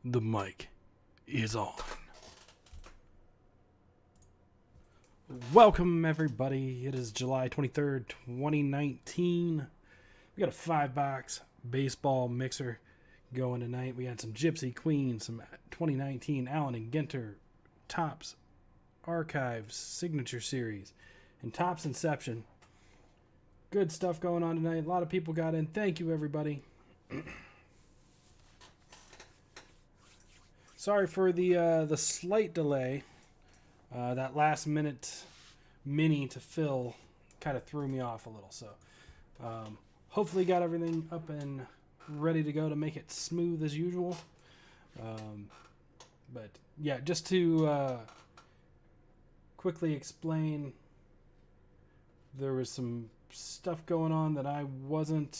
The mic is on. Welcome, everybody. It is July 23rd, 2019. We got a 5-box baseball mixer going tonight. We had some Gypsy Queen, some 2019 Allen and Ginter Topps Archives Signature Series, and Topps Inception. Good stuff going on tonight. A lot of people got in. Thank you, everybody. Sorry for the slight delay. That last minute mini to fill kind of threw me off a little. So hopefully got everything up and ready to go to make it smooth as usual. But yeah, just to quickly explain, there was some stuff going on that I wasn't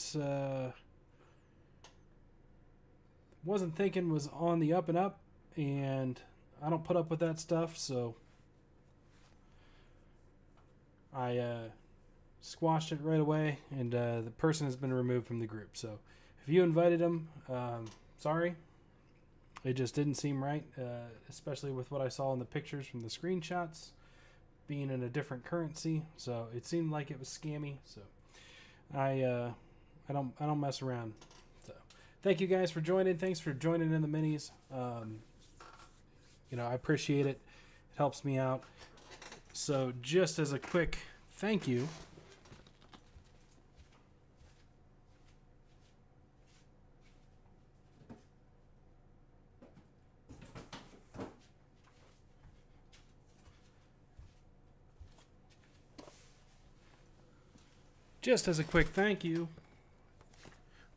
thinking was on the up and up, and I don't put up with that stuff, so I squashed it right away, and the person has been removed from the group. So if you invited him, sorry. It just didn't seem right, especially with what I saw in the pictures from the screenshots being in a different currency. So it seemed like it was scammy. So I don't mess around. So thank you guys for joining. Thanks for joining in the minis. I appreciate it. It helps me out. So just as a quick thank you,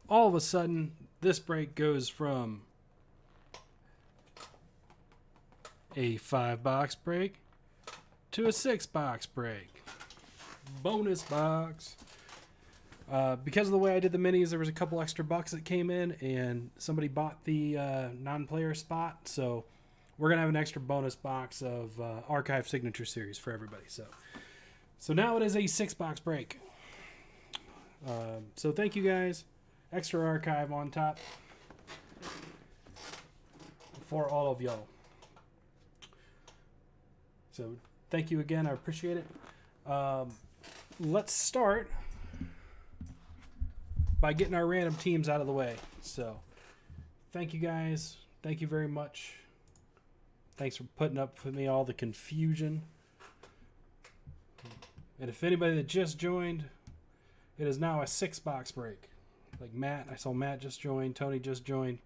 all of a sudden this break goes from a 5-box break to a 6-box break. Bonus box. Because of the way I did the minis, there was a couple extra bucks that came in, and somebody bought the non-player spot. So we're going to have an extra bonus box of Archive Signature Series for everybody. So now it is a 6-box break. So thank you guys. Extra archive on top for all of y'all. So thank you again. I appreciate it. Let's start by getting our random teams out of the way. So thank you guys. Thank you very much. Thanks for putting up with me all the confusion. And if anybody that just joined, it is now a 6-box break. Like Matt, I saw Matt just joined. Tony just joined.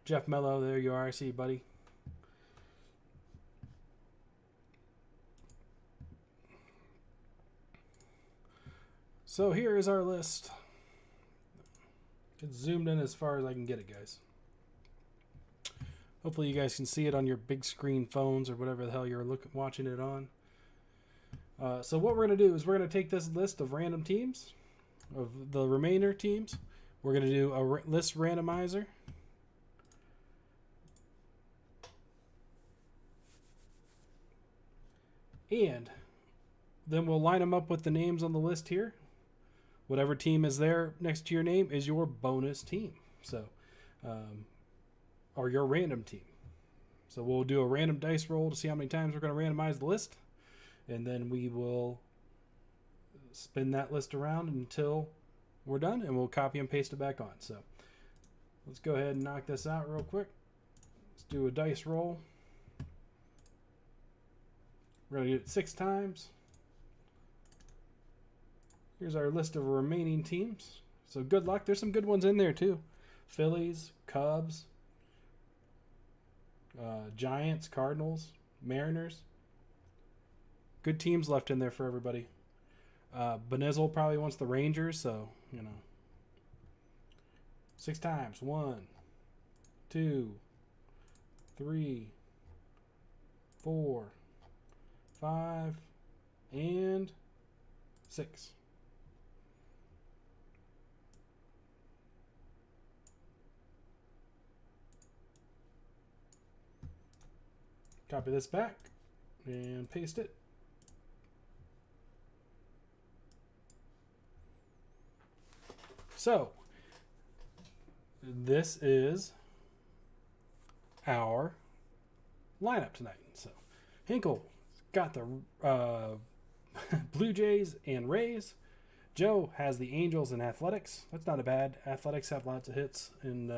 Jeff Mello, there you are. I see you, buddy. So here is our list. It's zoomed in as far as I can get it, guys. Hopefully you guys can see it on your big screen phones or whatever the hell you're watching it on. So what we're going to do is we're going to take this list of random teams, of the remainder teams. We're going to do a list randomizer. And then we'll line them up with the names on the list here. Whatever team is there next to your name is your bonus team. So, or your random team. So we'll do a random dice roll to see how many times we're going to randomize the list. And then we will spin that list around until we're done, and we'll copy and paste it back on. So let's go ahead and knock this out real quick. Let's do a dice roll. We're going to do it 6 times. Here's our list of remaining teams. So good luck. There's some good ones in there too. Phillies, Cubs, Giants, Cardinals, Mariners. Good teams left in there for everybody. Benizel probably wants the Rangers, so, 6 times. 1, 2, 3, 4, 5, and 6. Copy this back and paste it. So this is our lineup tonight. So Hinkle got the Blue Jays and Rays. Joe has the Angels and Athletics. That's not a bad. Athletics have lots of hits in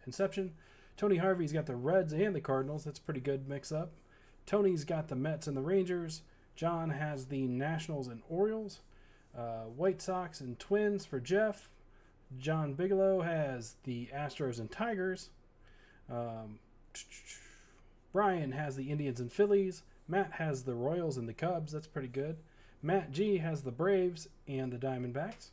Inception. Tony Harvey's got the Reds and the Cardinals. That's a pretty good mix-up. Tony's got the Mets and the Rangers. John has the Nationals and Orioles. White Sox and Twins for Jeff. John Bigelow has the Astros and Tigers. Brian has the Indians and Phillies. Matt has the Royals and the Cubs. That's pretty good. Matt G has the Braves and the Diamondbacks.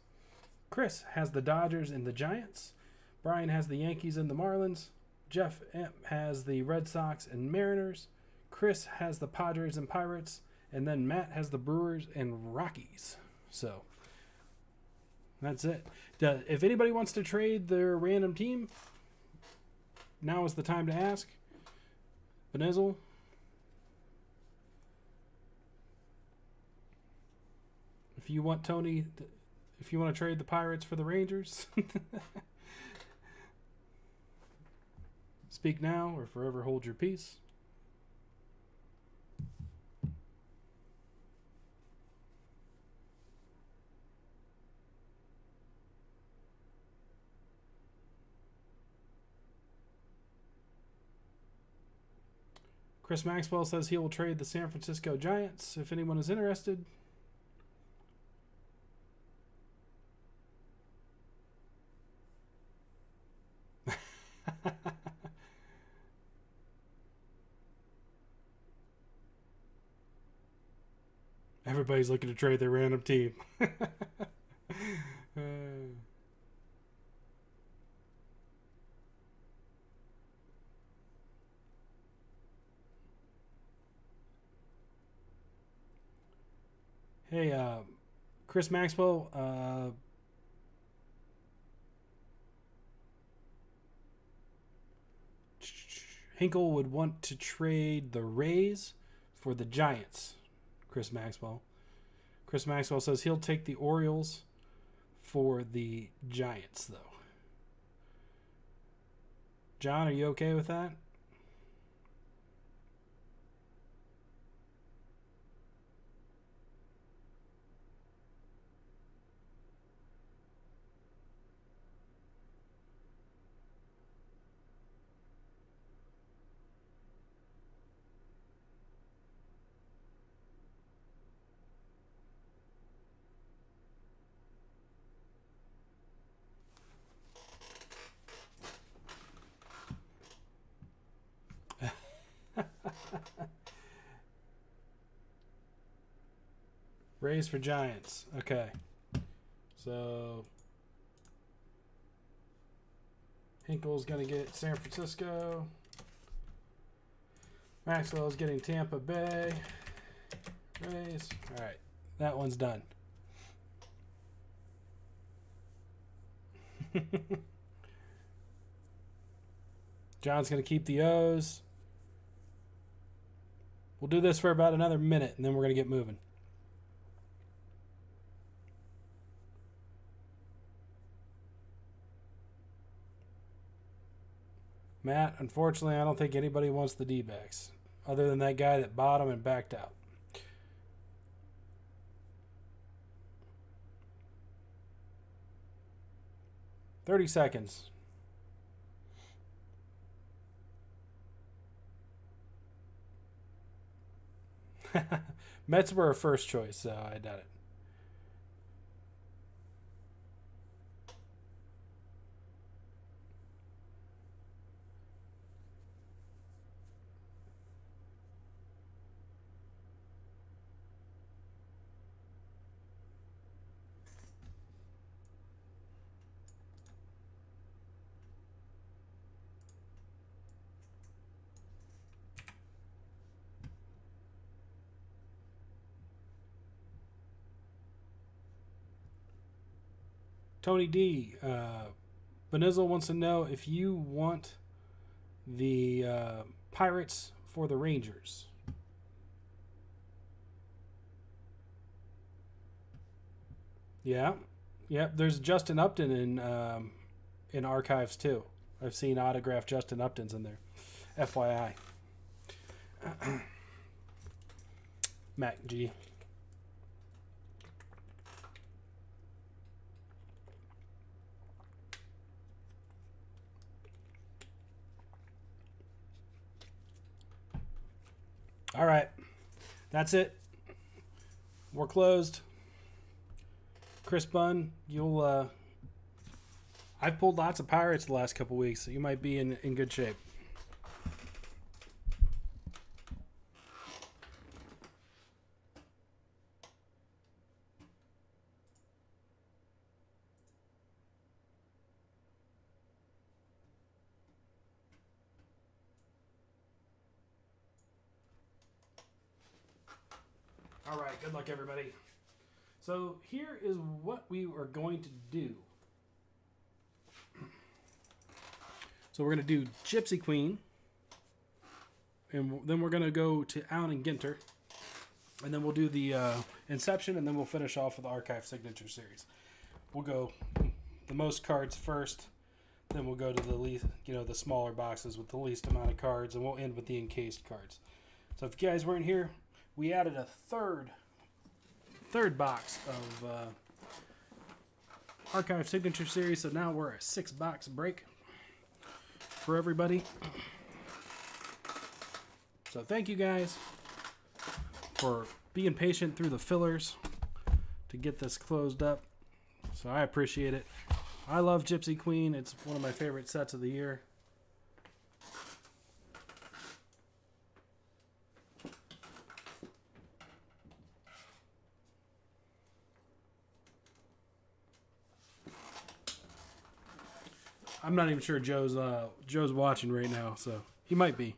Chris has the Dodgers and the Giants. Brian has the Yankees and the Marlins. Jeff M has the Red Sox and Mariners. Chris has the Padres and Pirates. And then Matt has the Brewers and Rockies. So that's it. If anybody wants to trade their random team, now is the time to ask. Benizzle. If you want Tony, if you want to trade the Pirates for the Rangers, speak now or forever hold your peace. Chris Maxwell says he will trade the San Francisco Giants if anyone is interested. Everybody's looking to trade their random team. Hey, Chris Maxwell, Hinkle would want to trade the Rays for the Giants. Chris Maxwell. Chris Maxwell says he'll take the Orioles for the Giants, though. John, are you okay with that? Rays for Giants. Okay. So Hinkle's going to get San Francisco. Maxwell's getting Tampa Bay. Rays. All right. That one's done. John's going to keep the O's. We'll do this for about another minute, and then we're going to get moving. Matt, unfortunately, I don't think anybody wants the D-backs, other than that guy that bought them and backed out. $30 seconds. Mets were a first choice, so I doubt it. Tony D. Benizzle wants to know if you want the Pirates for the Rangers. Yeah. Yep, there's Justin Upton in in archives too. I've seen autographed Justin Uptons in there. FYI. Mac G. All right. That's it. We're closed. Chris Bunn, you'll I've pulled lots of Pirates the last couple weeks, so you might be in good shape. All right, good luck, everybody. So here is what we are going to do. So we're going to do Gypsy Queen, and then we're going to go to Allen and Ginter, and then we'll do the Inception, and then we'll finish off with the Archive Signature Series. We'll go the most cards first, then we'll go to the least, the smaller boxes with the least amount of cards, and we'll end with the encased cards. So if you guys weren't here, we added a third box of Archive Signature Series, so now we're a 6-box break for everybody. So thank you guys for being patient through the fillers to get this closed up. So I appreciate it. I love Gypsy Queen. It's one of my favorite sets of the year. I'm not even sure Joe's watching right now, so he might be.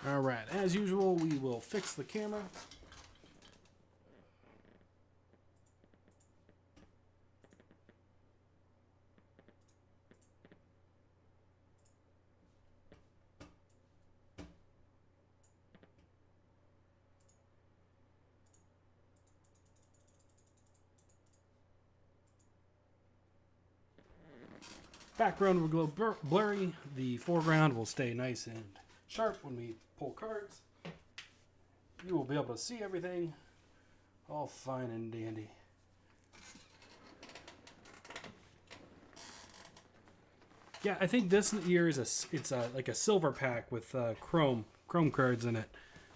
All right, as usual, we will fix the camera. Background will go blurry. The foreground will stay nice and sharp when we pull cards. You will be able to see everything all fine and dandy. Yeah, I think this year is like a silver pack with chrome cards in it.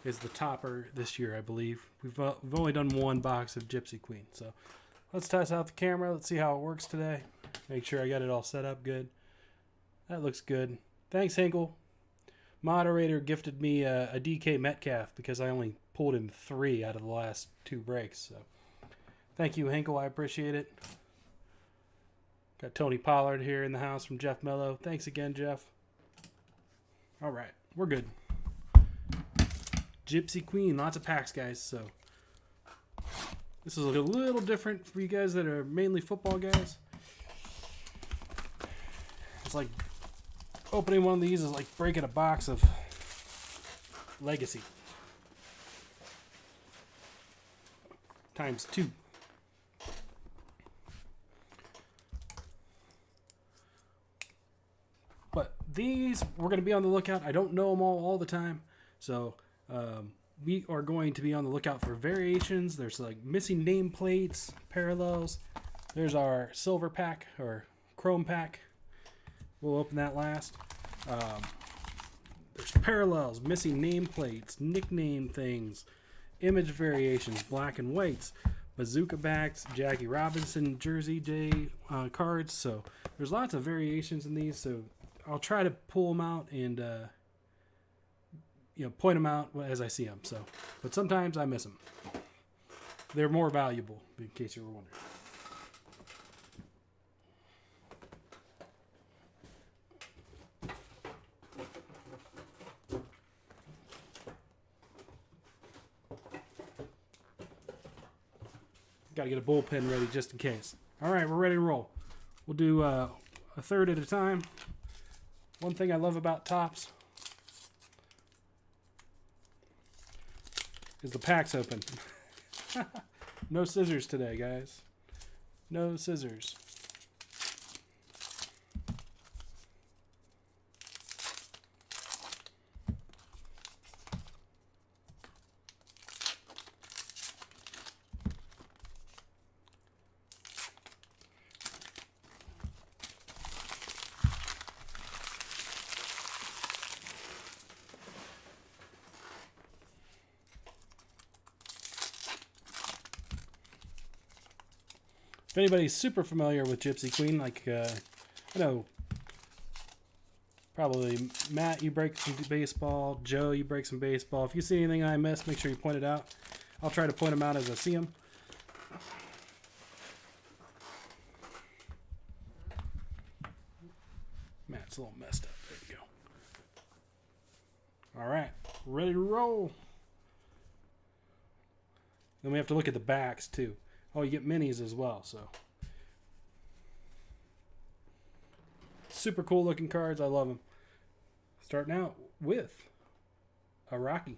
Is the topper this year, I believe. We've only done one box of Gypsy Queen, so let's test out the camera. Let's see how it works today. Make sure I got it all set up good. That looks good. Thanks, Hinkle. Moderator gifted me a DK Metcalf because I only pulled him 3 out of the last 2 breaks. So, thank you, Hinkle. I appreciate it. Got Tony Pollard here in the house from Jeff Mello. Thanks again, Jeff. All right, we're good. Gypsy Queen, lots of packs, guys. So, this is a little different for you guys that are mainly football guys. It's like opening one of these is like breaking a box of Legacy. Times 2. But these, we're going to be on the lookout. I don't know them all the time. So we are going to be on the lookout for variations. There's like missing nameplates, parallels. There's our silver pack or chrome pack. We'll open that last. There's parallels, missing nameplates, nickname things, image variations, black and whites, bazooka backs, Jackie Robinson jersey day cards. So there's lots of variations in these. So I'll try to pull them out and point them out as I see them. So, but sometimes I miss them. They're more valuable, in case you were wondering. Got to get a bullpen ready just in case. All right, we're ready to roll. We'll do a third at a time. One thing I love about Topps Is the packs open? No scissors today, guys. No scissors. If anybody's super familiar with Gypsy Queen, like, I know probably Matt, you break some baseball. Joe, you break some baseball. If you see anything I missed, make sure you point it out. I'll try to point them out as I see them. Matt's a little messed up. There you go. All right, ready to roll. Then we have to look at the backs, too. Oh, you get minis as well, so. Super cool looking cards. I love them. Starting out with a Rocky.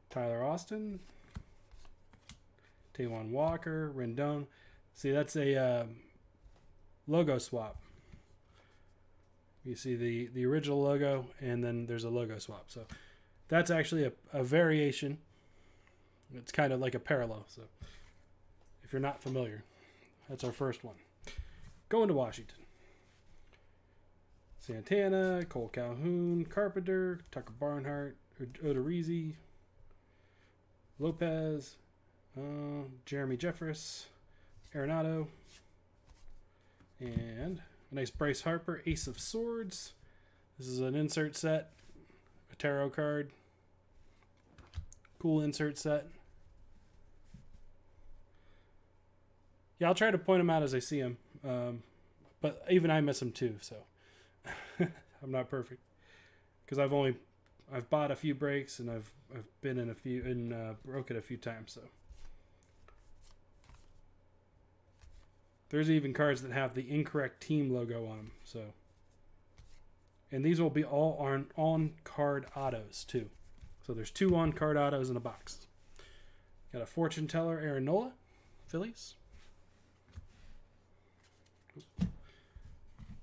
Tyler Austin. Taijuan Walker. Rendon. See, that's a logo swap. You see the original logo, and then there's a logo swap. So that's actually a variation. It's kind of like a parallel, so. If you're not familiar, that's our first one. Going to Washington. Santana, Cole Calhoun, Carpenter, Tucker Barnhart, Odorizzi, Lopez, Jeremy Jeffress, Arenado, and a nice Bryce Harper, Ace of Swords. This is an insert set, a tarot card. Cool insert set. Yeah, I'll try to point them out as I see them. But even I miss them too, so I'm not perfect. Because I've bought a few breaks and I've been in a few and broke it a few times, so. There's even cards that have the incorrect team logo on them, so. And these will be all on card autos too. So there's 2 on card autos in a box. Got a fortune teller, Aaron Nola, Phillies.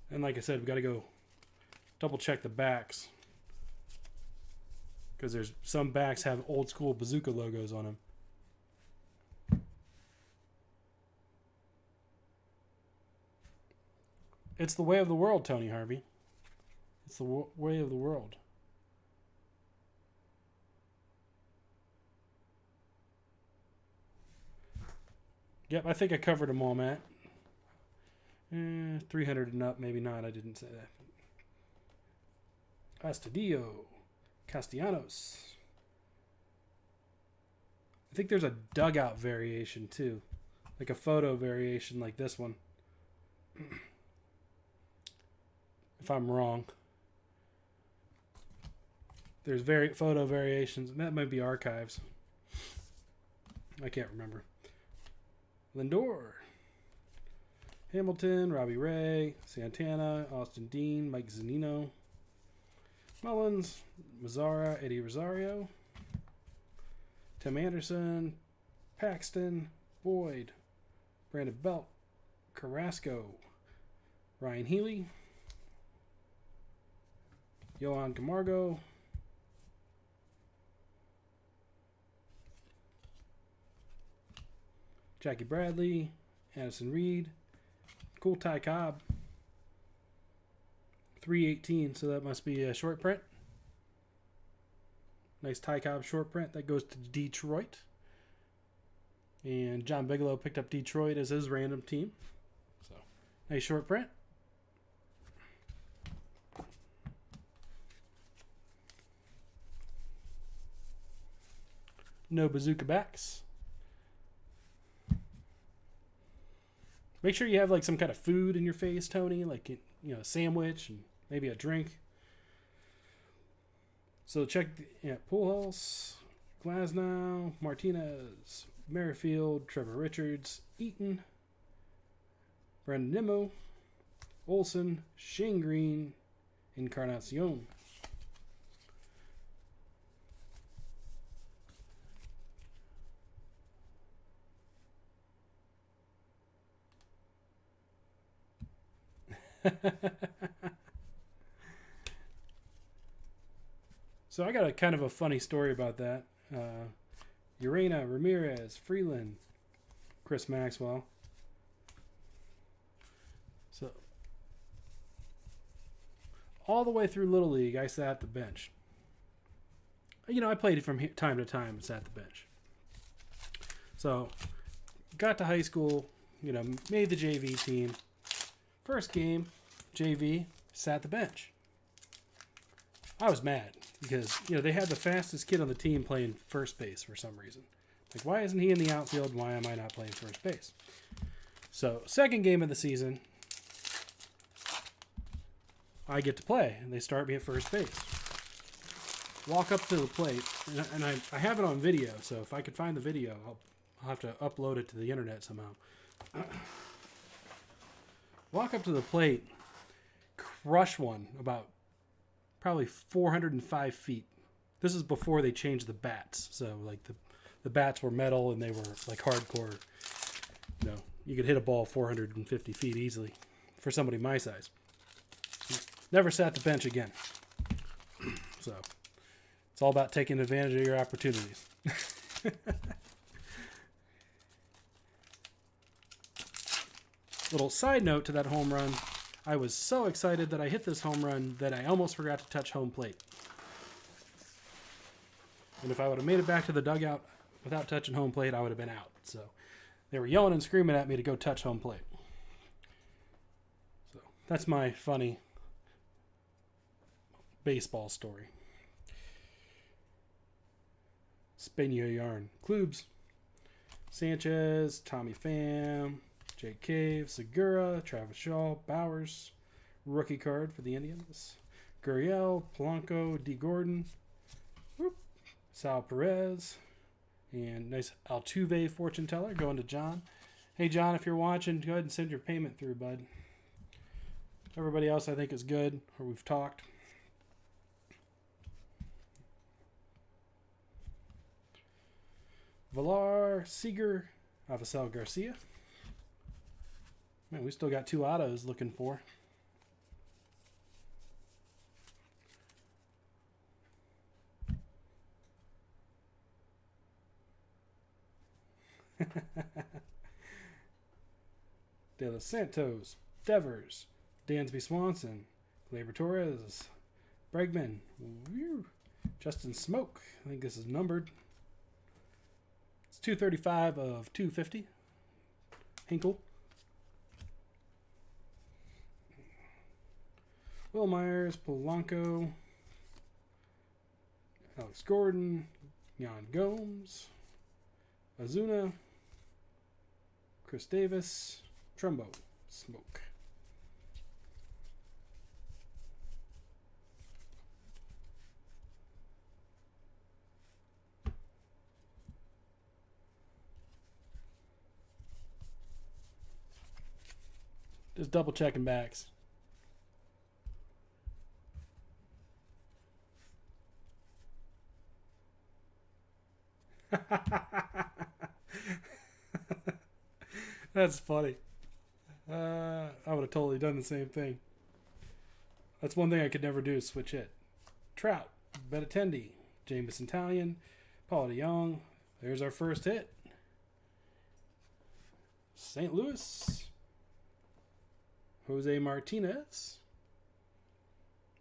And like I said, we got to go double check the backs, because there's some backs have old school Bazooka logos on them. It's the way of the world, Tony Harvey. It's the way of the world. Yep, I think I covered them all, Matt. 300 and up, maybe not. I didn't say that. Astudillo, Castellanos. I think there's a dugout variation too, like a photo variation, like this one. If I'm wrong, there's photo variations, and that might be archives. I can't remember. Lindor. Hamilton, Robbie Ray, Santana, Austin Dean, Mike Zunino, Mullins, Mazzara, Eddie Rosario, Tim Anderson, Paxton, Boyd, Brandon Belt, Carrasco, Ryan Healy, Johan Camargo, Jackie Bradley, Addison Reed, cool Ty Cobb, 318, so that must be a short print. Nice Ty Cobb short print. That goes to Detroit. And John Bigelow picked up Detroit as his random team. So, nice short print. No Bazooka backs. Make sure you have like some kind of food in your face, Tony, like, you know, a sandwich and maybe a drink. So check Pujols, Glasnow, Martinez, Merrifield, Trevor Richards, Eaton, Brandon Nimmo, Olson, Shane Green, Encarnacion. So I got a kind of a funny story about that. Urena, Ramirez, Freeland, Chris Maxwell. So all the way through Little League, I sat at the bench. You know, I played from time to time and sat at the bench. So got to high school, you know, made the JV team. First game, JV, sat the bench. I was mad because, you know, they had the fastest kid on the team playing first base for some reason. Like, why isn't he in the outfield? Why am I not playing first base? So, second game of the season, I get to play, and they start me at first base. Walk up to the plate, and I have it on video, so if I could find the video, I'll have to upload it to the internet somehow. Walk up to the plate, crush one about probably 405 feet. This is before they changed the bats, so like the bats were metal and they were like hardcore. You know, you could hit a ball 450 feet easily for somebody my size. Never sat the bench again. So it's all about taking advantage of your opportunities. Little side note to that home run. I was so excited that I hit this home run that I almost forgot to touch home plate. And if I would have made it back to the dugout without touching home plate, I would have been out. So they were yelling and screaming at me to go touch home plate. So that's my funny baseball story. Spania yarn. Klubs. Sanchez, Tommy Pham, Jake Cave, Segura, Travis Shaw, Bowers, rookie card for the Indians, Gurriel, Polanco, D. Gordon, Sal Perez, and nice Altuve fortune teller going to John. Hey, John, if you're watching, go ahead and send your payment through, bud. Everybody else I think is good, or we've talked. Villar, Seager, Avisel Garcia. Man, we still got two autos looking for. De Los Santos, Devers, Dansby Swanson, Gleyber Torres, Bregman, Justin Smoke. I think this is numbered. It's 235 of 250. Hinkle. Will Myers, Polanco, Alex Gordon, Yan Gomes, Azuna, Chris Davis, Trumbo, Smoke. Just double checking backs. That's funny. I would have totally done the same thing. That's one thing I could never do is switch hit. Trout, Benintendi, Jameson Italian, Paul DeYoung. There's our first hit. St. Louis, Jose Martinez.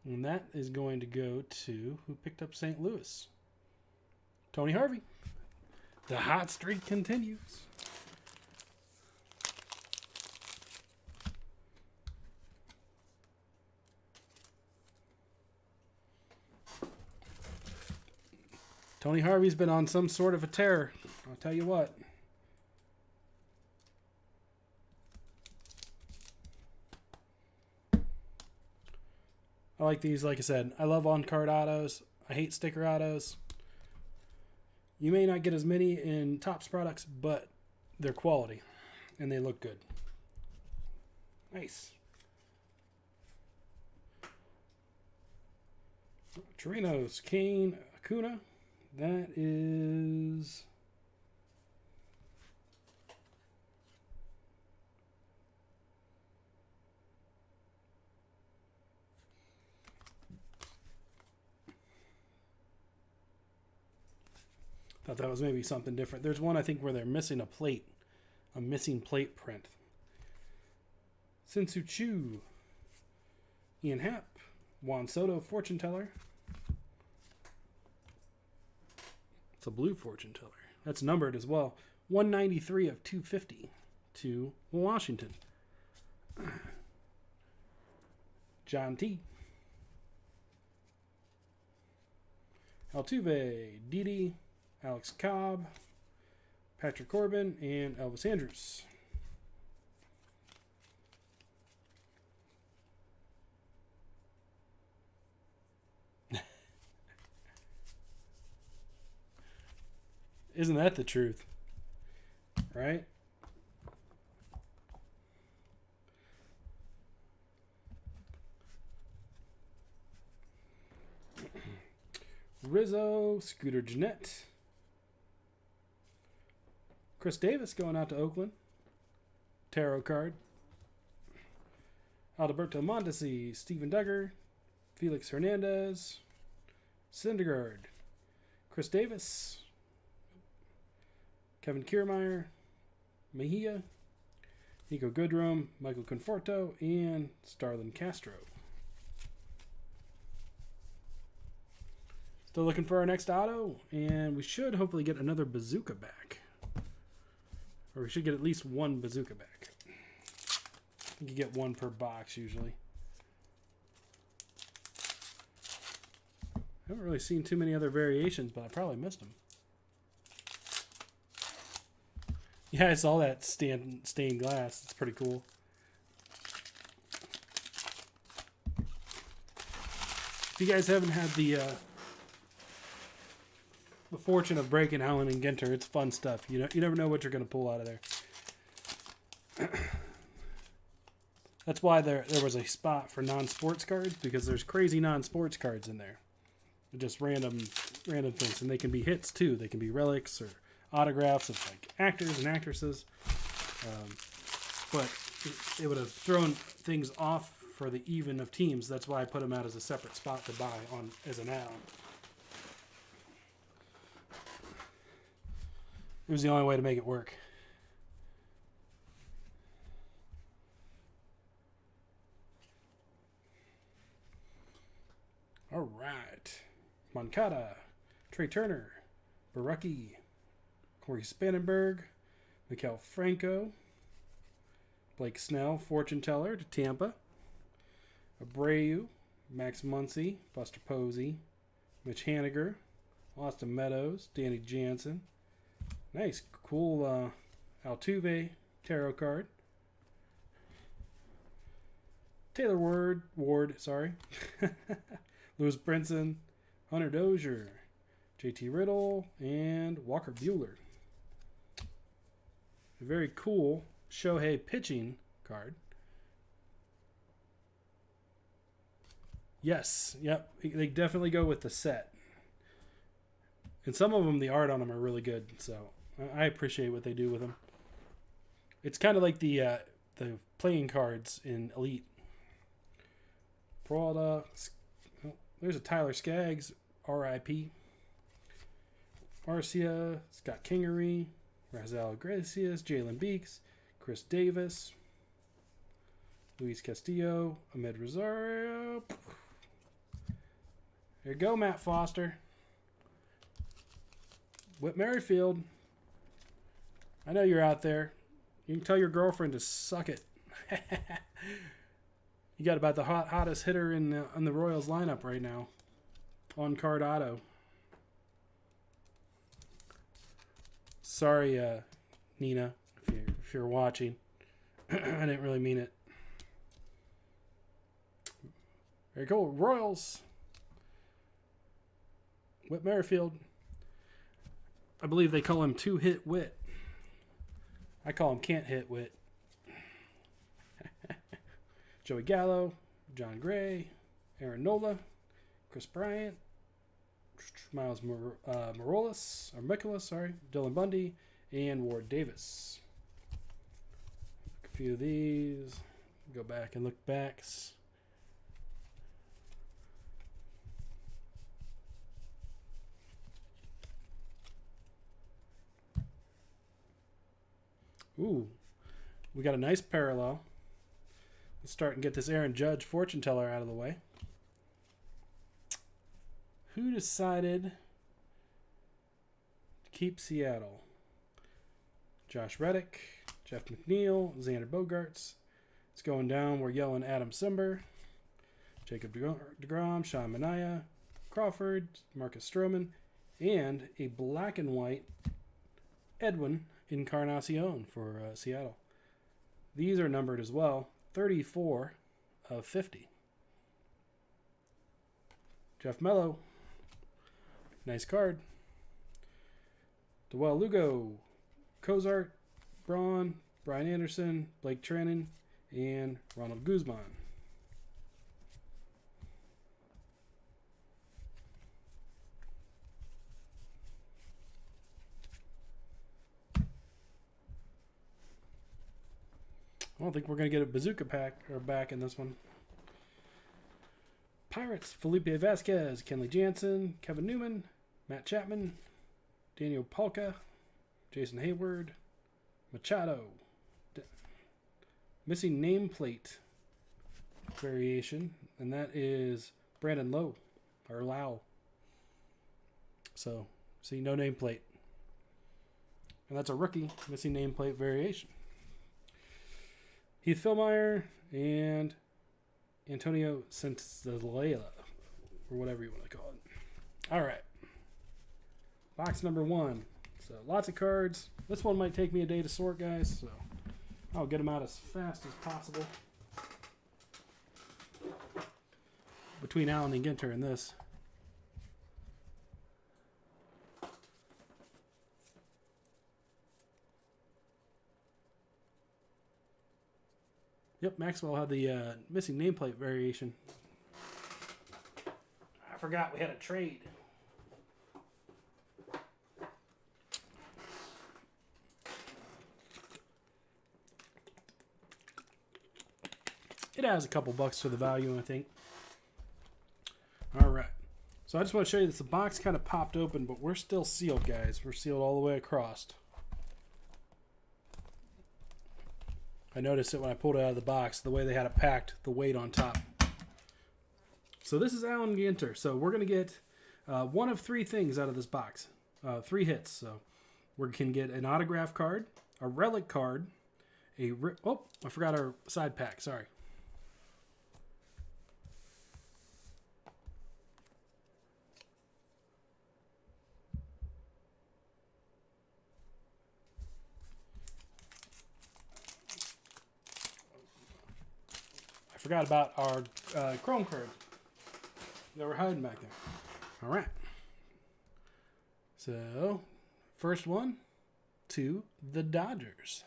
And that is going to go to who picked up St. Louis? Tony Harvey. The hot streak continues. Tony Harvey's been on some sort of a tear. I'll tell you what. I like these, like I said. I love on-card autos. I hate sticker autos. You may not get as many in Topps products, but they're quality. And they look good. Nice. Chirinos, Kane, Acuna. That is... Thought that was maybe something different. There's one I think where they're missing a plate. A missing plate print. Sinsu Chu. Ian Happ. Juan Soto, Fortune Teller. It's a blue Fortune Teller. That's numbered as well. 193 of 250 to Washington. John T. Altuve, Didi, Alex Cobb, Patrick Corbin, and Elvis Andrus. Isn't that the truth? Right? Rizzo, Scooter Gennett. Chris Davis going out to Oakland. Tarot card. Alberto Mondesi, Steven Duggar, Felix Hernandez, Syndergaard, Chris Davis, Kevin Kiermaier, Mejia, Nico Goodrum, Michael Conforto, and Starlin Castro. Still looking for our next auto, and we should hopefully get another bazooka back. Or we should get at least one bazooka back. I think you get one per box usually. I haven't really seen too many other variations, but I probably missed them. Yeah, I saw that stained glass. It's pretty cool. If you guys haven't had the fortune of breaking Allen and Ginter, it's fun stuff. You know, you never know what you're going to pull out of there. That's why there was a spot for non-sports cards, because there's crazy non-sports cards in there. They're just random things, and they can be hits too. They can be relics or autographs of like actors and actresses. But it would have thrown things off for the even of teams. That's why I put them out as a separate spot to buy on as an add-on. It was the only way to make it work. All right. Moncada, Trey Turner, Baraki, Corey Spanenberg, Maikel Franco, Blake Snell, Fortune Teller to Tampa, Abreu, Max Muncy, Buster Posey, Mitch Haniger, Austin Meadows, Danny Jansen. Nice, cool Altuve tarot card. Taylor Ward, sorry. Lewis Brinson, Hunter Dozier, JT Riddle, and Walker Buehler. A very cool Shohei pitching card. Yes, yep, they definitely go with the set. And some of them, the art on them are really good, so I appreciate what they do with them. It's kind of like the playing cards in Elite. Peralta, there's a Tyler Skaggs, R.I.P. Marcia, Scott Kingery, Razel Iglesias, Jalen Beeks, Chris Davis, Luis Castillo, Ahmed Rosario. There you go, Matt Foster. Whit Merrifield. I know you're out there. You can tell your girlfriend to suck it. You got about the hottest hitter in the Royals lineup right now. On card auto. Sorry, Nina, if you're watching. I didn't really mean it. There you go, Royals. Whit Merrifield. I believe they call him two-hit Whit. I call him can't-hit Whit. Joey Gallo, John Gray, Aaron Nola, Chris Bryant, Miles Mikolas, Dylan Bundy, and Ward Davis. A few of these. Go back and look backs. Ooh, we got a nice parallel. Let's start and get this Aaron Judge fortune teller out of the way. Who decided to keep Seattle? Josh Reddick, Jeff McNeil, Xander Bogaerts. It's going down. We're yelling Adam Simber, Jacob DeGrom, Sean Manaea, Crawford, Marcus Stroman, and a black and white Edwin Encarnacion for Seattle. These are numbered as well. 34 of 50. Jeff Mello. Nice card. Dewell Lugo. Cozart. Braun. Brian Anderson. Blake Treinen. And Ronald Guzman. I don't think we're going to get a bazooka pack or back in this one. Pirates, Felipe Vasquez, Kenley Jansen, Kevin Newman, Matt Chapman, Daniel Palka, Jason Hayward, Machado. Missing nameplate variation, and that is Brandon Lowe, or Lau. So, see, no nameplate. And that's a rookie, missing nameplate variation. Heath Fillmeyer and Antonio Senzatela, or whatever you want to call it. All right. Box number 1. So lots of cards. This one might take me a day to sort, guys, so I'll get them out as fast as possible. Between Allen and Ginter and this. Yep, Maxwell had the missing nameplate variation. I forgot we had a trade. It has a couple bucks to the value, I think. All right. So I just want to show you this. The box kind of popped open, but we're still sealed, guys. We're sealed all the way across. I noticed it when I pulled it out of the box, the way they had it packed, the weight on top. So this is Allen Ginter. So we're going to get one of 3 things out of this box. 3 hits. So we can get an autograph card, a relic card, I forgot our side pack. Sorry. Forgot about our Chrome cards that were hiding back there. All right. So, first one to the Dodgers.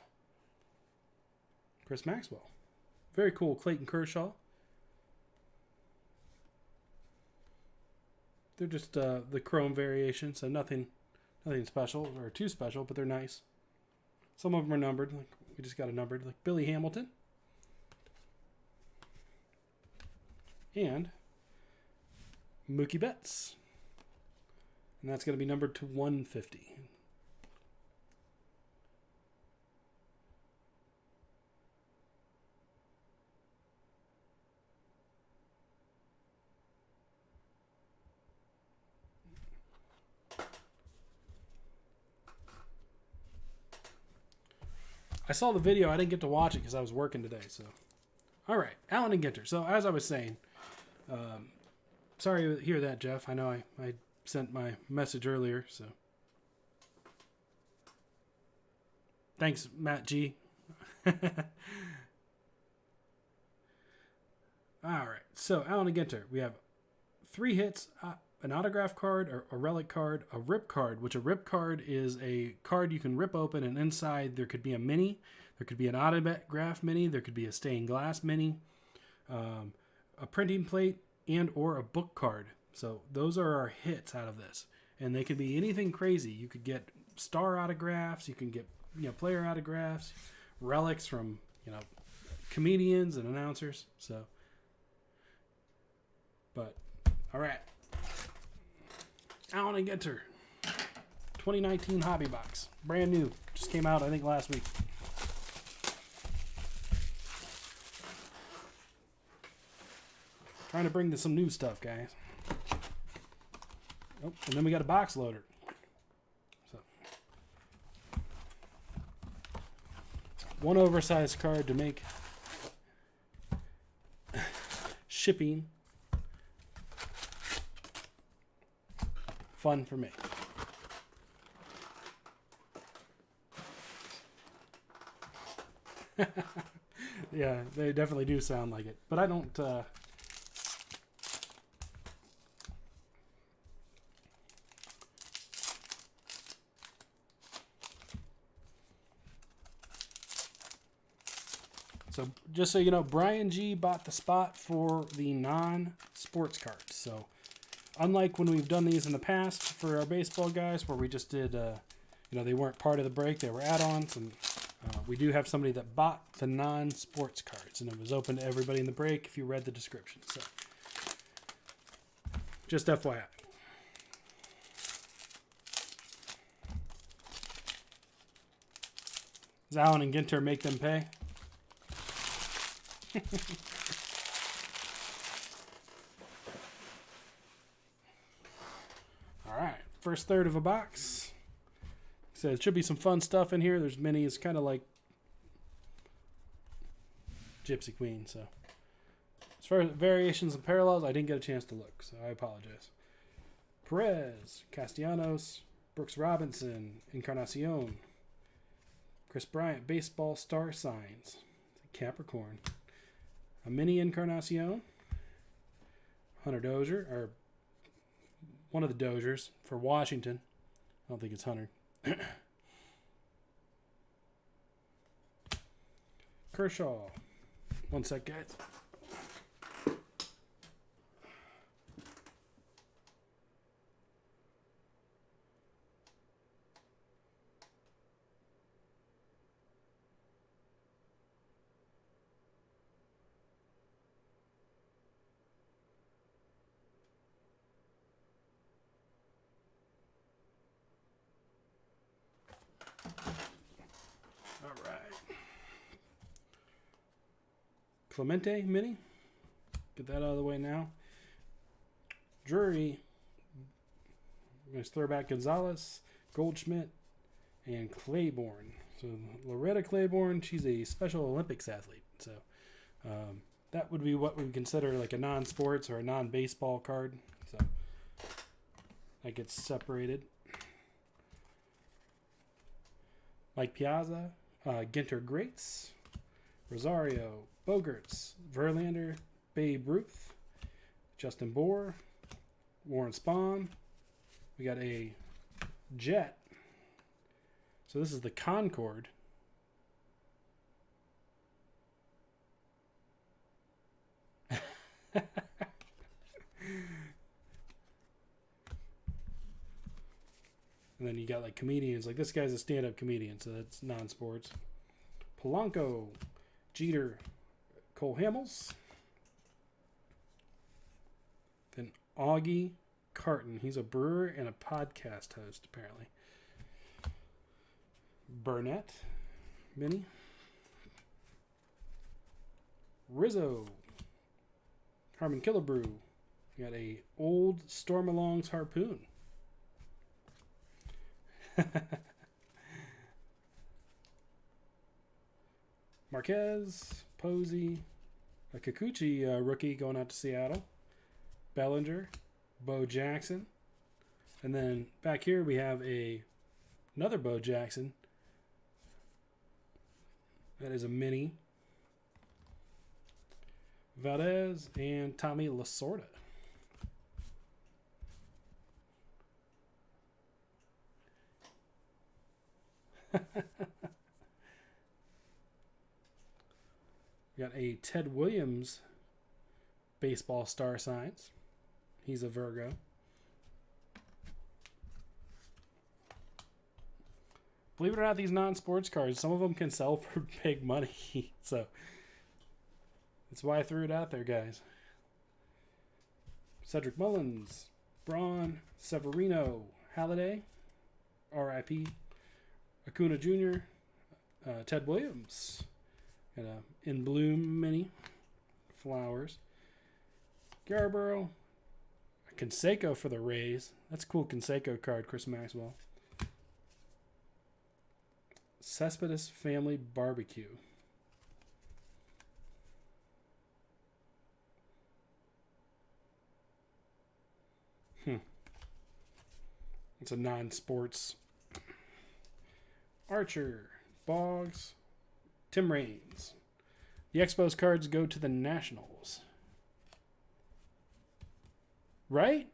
Chris Maxwell. Very cool. Clayton Kershaw. They're just the Chrome variation, so nothing special or too special, but they're nice. Some of them are numbered. Like we just got a numbered, like Billy Hamilton. And Mookie Betts. And that's going to be numbered to 150. I saw the video. I didn't get to watch it because I was working today. So, all right, Allen and Ginter. So, as I was saying, sorry to hear that, Jeff. I know I sent my message earlier. So, thanks, Matt G. All right. So, Allen and Ginter. We have 3 hits. An autograph card, or a relic card, a rip card, which a rip card is a card you can rip open, and inside there could be a mini, there could be an autograph mini, there could be a stained glass mini, a printing plate, and or a book card. So those are our hits out of this, and they could be anything crazy. You could get star autographs, you can get player autographs, relics from comedians and announcers. So, but all right. Allen and Ginter, 2019 Hobby Box. Brand new. Just came out, I think, last week. Trying to bring some new stuff, guys. Oh, and then we got a box loader. So, one oversized card to make shipping fun for me. Yeah, they definitely do sound like it, but I don't. So just so you know, Brian G bought the spot for the non-sports cards. So unlike when we've done these in the past for our baseball guys, where we just did, they weren't part of the break, they were add-ons, and we do have somebody that bought the non-sports cards, and it was open to everybody in the break if you read the description. So just FYI. Zallen and Ginter make them pay. All right, first third of a box. So it should be some fun stuff in here. There's minis, kind of like Gypsy Queen. So as far as variations and parallels, I didn't get a chance to look, so I apologize. Perez, Castellanos, Brooks Robinson, Encarnacion, Chris Bryant, baseball star signs, Capricorn, a mini Encarnacion, Hunter Dozier, or one of the Doziers for Washington. I don't think it's Hunter. Kershaw. One sec, guys. Clemente mini. Get that out of the way now. Drury. We're going to throw back Gonzalez, Goldschmidt, and Claiborne. So Loretta Claiborne, she's a Special Olympics athlete. So that would be what we would consider like a non-sports or a non-baseball card. So that gets separated. Mike Piazza, Ginter Greats, Rosario, Bogarts, Verlander, Babe Ruth, Justin Bour, Warren Spahn. We got a Jet. So this is the Concord. And then you got like comedians. Like this guy's a stand-up comedian, so that's non-sports. Polanco, Jeter, Cole Hamels. Then Augie Carton. He's a brewer and a podcast host, apparently. Burnett, mini. Rizzo, Harmon Killebrew. We got a old Stormalong's Harpoon. Marquez, Posey, a Kikuchi rookie going out to Seattle. Bellinger, Bo Jackson. And then back here we have another Bo Jackson. That is a mini. Valdez and Tommy Lasorda. We got a Ted Williams baseball star signs. He's a Virgo. Believe it or not, these non-sports cards, some of them can sell for big money. So that's why I threw it out there, guys. Cedric Mullins, Braun, Severino, Halladay, R.I.P., Acuna Jr., Ted Williams, and a In Bloom mini, Flowers, Scarborough. Canseco for the Rays. That's a cool Canseco card, Chris Maxwell. Cespedes Family Barbecue. It's a non-sports. Archer, Boggs, Tim Raines. The Expos cards go to the Nationals. Right?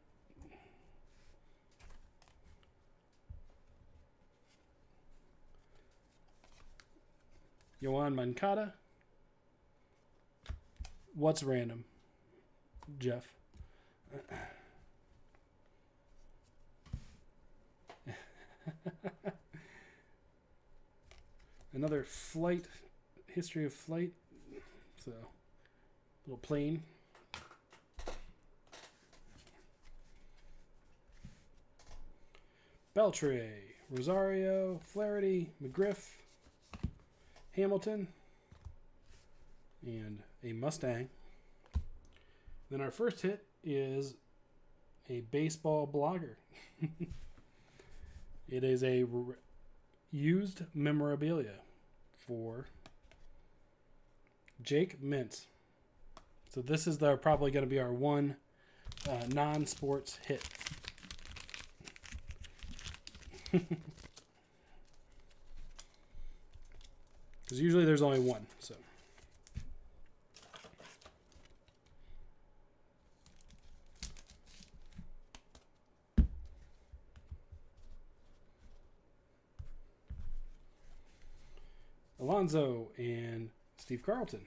Yoan Moncada. What's random? Jeff. Another flight, history of flight. So, little plane. Beltre, Rosario, Flaherty, McGriff, Hamilton, and a Mustang. Then our first hit is a baseball blogger. It is a used memorabilia for Jake Mintz. So this is probably going to be our one non-sports hit. Because usually there's only one. So Alonso and Steve Carlton.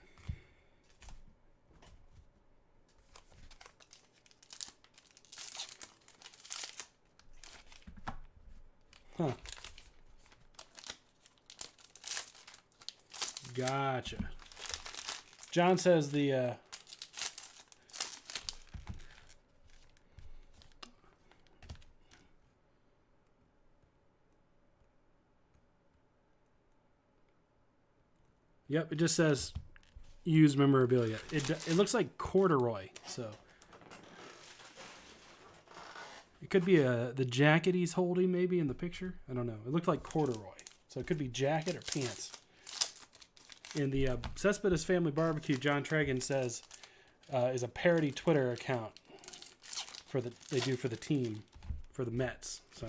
Huh. Gotcha. John says the yep, it just says used memorabilia. It looks like corduroy, so it could be the jacket he's holding maybe in the picture. I don't know. It looked like corduroy, so it could be jacket or pants. In the Cespedes Family Barbecue, John Tragan says is a parody Twitter account they do for the team, for the Mets. So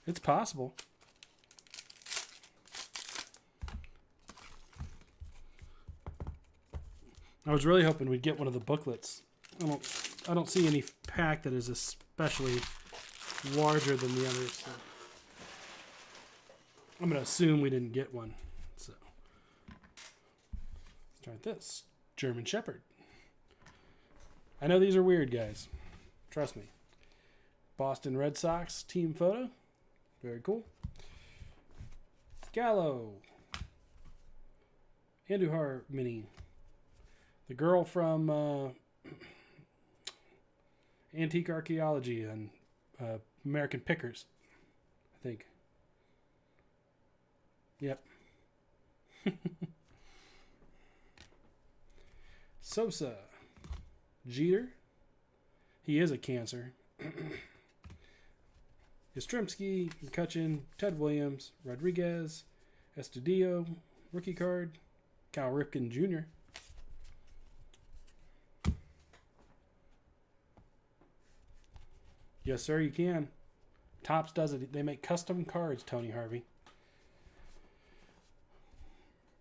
it's possible. I was really hoping we'd get one of the booklets. I don't see any pack that is especially larger than the others. So I'm going to assume we didn't get one. So let's start this. German Shepherd. I know these are weird, guys. Trust me. Boston Red Sox team photo. Very cool. Gallo. Andujar mini. The girl from Antique Archaeology and American Pickers, I think. Yep. Sosa. Jeter. He is a Cancer. Yastrzemski, McCutchen, Ted Williams, Rodriguez, Estudillo, rookie card, Cal Ripken Jr. Yes, sir, you can. Topps does it. They make custom cards, Tony Harvey.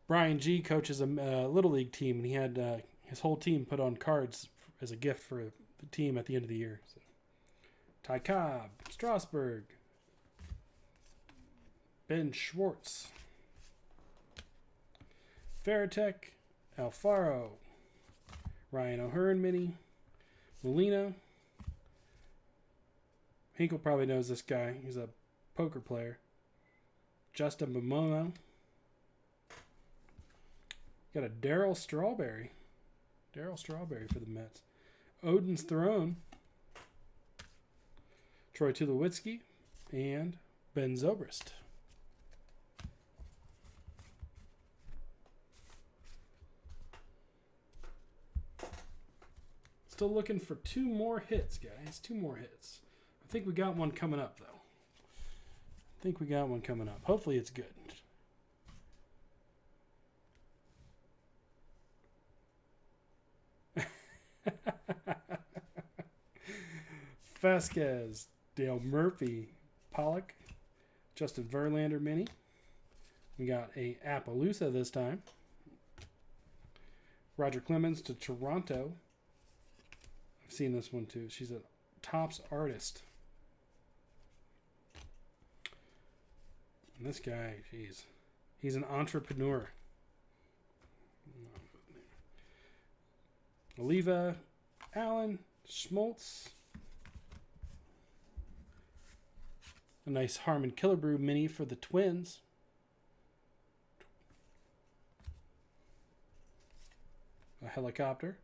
Brian G. coaches a Little League team, and he had his whole team put on cards as a gift for the team at the end of the year. So. Ty Cobb, Strasburg, Ben Schwartz, Veritek, Alfaro, Ryan O'Hearn mini, Molina. Hinkle probably knows this guy. He's a poker player. Justin Momono. Got a Darryl Strawberry. Darryl Strawberry for the Mets. Odin's Throne. Troy Tulowitzki. And Ben Zobrist. Still looking for 2 more hits, guys. 2 more hits. I think we got one coming up, though. Hopefully it's good. Vasquez, Dale Murphy, Pollock, Justin Verlander mini. We got a Appaloosa this time. Roger Clemens to Toronto. I've seen this one too. She's a Topps artist. And this guy, jeez, he's an entrepreneur. Oliva, Allen, Schmaltz. A nice Harmon Killebrew mini for the Twins. A helicopter.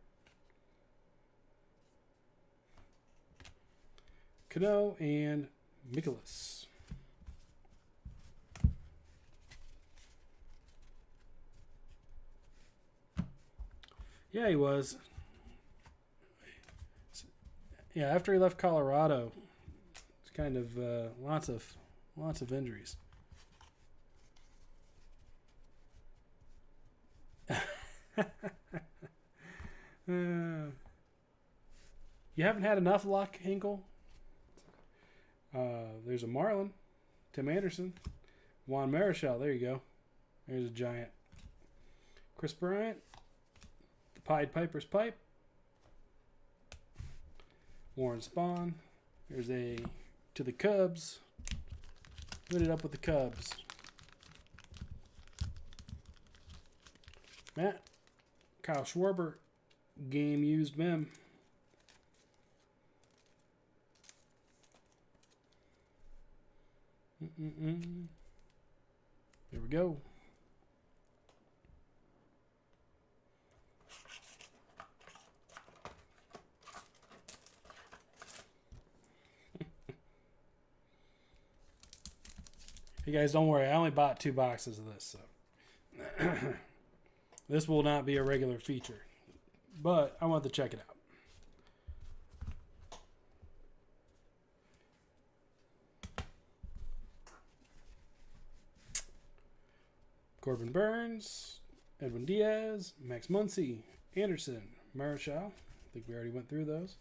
Cano and Mikolas. Yeah, he was. Yeah, after he left Colorado, it's kind of lots of injuries. You haven't had enough luck, Hinkle? There's a Marlin, Tim Anderson, Juan Marichal. There you go. There's a giant. Chris Bryant, the Pied Piper's Pipe, Warren Spahn. There's a to the Cubs. Lit it up with the Cubs. Matt, Kyle Schwarber, game used mem. There we go. Hey guys, don't worry. I only bought 2 boxes of this, so this will not be a regular feature, but I want to check it out. Corbin Burns, Edwin Diaz, Max Muncy, Anderson, Marichal. I think we already went through those.